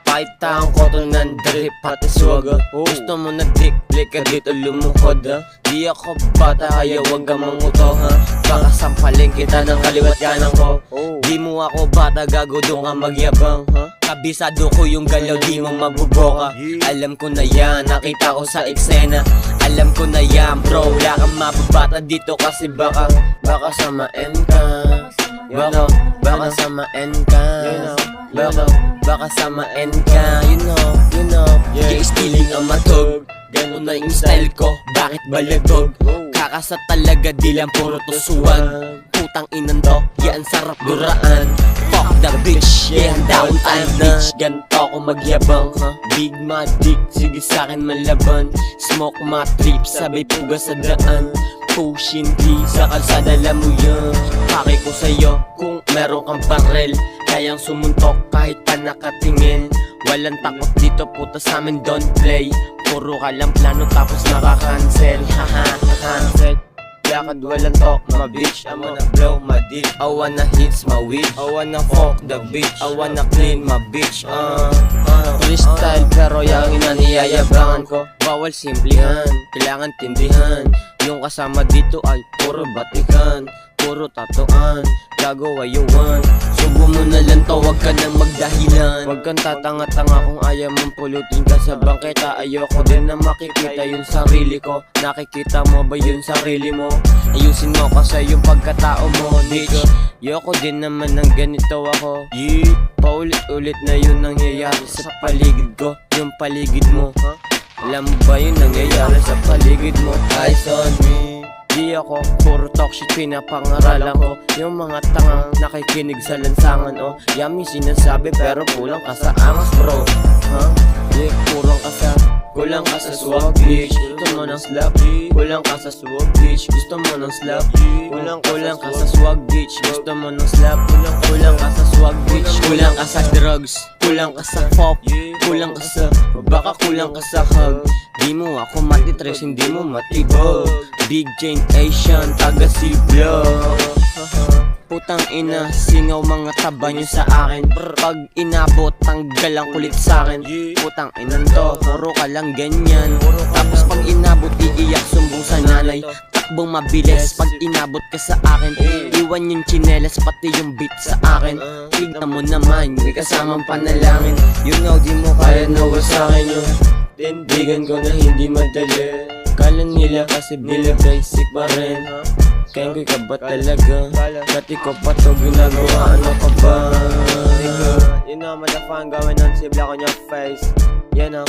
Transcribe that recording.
Fight taong ko to ng drip pati swag. Gusto mo na dick-lick ka dito lumukod ha. Di ako bata kaya wag ka manguto ha. Baka sampalin kita ng kaliwat kanan ko. Di mo ako bata gago doon ka magyabang ha. Kabisado ko yung galaw di mo mabuboka. Alam ko na yan, nakita ko sa eksena. Alam ko na yan bro, wala kang mababata dito kasi baka samain ka. Baka samain ka. Baka samain ka, you know yeah, stealing ang matog. Ganun na yung style ko, bakit balagog? Kakasa talaga di lang puro tusuan. Putang inan to, yan sarap duraan. Fuck the bitch, yeah, downtime bitch. Ganto ako magyabang, big my dick, sige sa'kin malaban. Smoke my trip, sabay puga sa daan. Pushing D sa kalsada, alam mo yun. Pake ko sa'yo kung meron kang barrel. Kayang sumuntok kahit pa nakatingin. Walang takot dito puta sa'min, don't play. Puro ka lang plano tapos nakakancel. Haha, cancel. Lakad walang talk, my bitch. I wanna blow my dick. I wanna hits my weed. I wanna fuck the bitch. I wanna clean my bitch. Freestyle pero yung inaniyayabangan ko. Bawal simplihan, kailangan tindihan. Yung kasama dito ay puro batikan, puro tatuan, gago ayuwan. Subo mo na lang to, wag ka nang magdahilan. Wag kang tatanga-tanga kung ayaw mong pulutin ka sa bangketa. Ayoko din na makikita yung sarili ko. Nakikita mo ba yung sarili mo? Ayusin mo kasi yung pagkatao mo, bitch. Ayoko din naman ng ganito ako. Paulit-ulit na yun nangyayari sa paligid ko. Yung paligid mo, alam mo ba yun nangyayari sa paligid mo? Eyes on me. Di ako puro talk shit, pinapangaralan ko yung mga tangang nakikinig sa lansangan. Yummy sinasabi pero kulang ka sa angas bro. Yeah, kulang ka sa swag bitch. Gusto mo ng slap, kulang ka sa swag bitch. Gusto mo ng slap, kulang ka sa swag bitch. Gusto mo ng slap, kulang ka sa swag bitch. Kulang ka sa drugs, kulang ka sa pop, kulang ka sa, baka kulang ka sa hug. Di mo ako matitres, hindi mo matibog. Big chain Asian, taga Siblo. Putang ina, singaw mga taba nyo sa akin. Pag inabot, tanggal ang kulit sa'kin. Putang inan to, puro ka lang ganyan. Tapos pag inabot, iiyak sumbong sa nanay. Takbong mabilis, pag inabot ka sa akin. Iwan yung chinelas, pati yung beat sa akin. Tignan mo naman, may kasamang panalangin. You know, di mo kaya nawa sa'kin yun. Tindigan ko na hindi madali. Kala nila kasi bilang basic pa rin. Kaya ka ba talaga? Dati ko pa to ginagawa, ano ka ba? You know, motherfucker, gawin ng sibla ko yung face. You know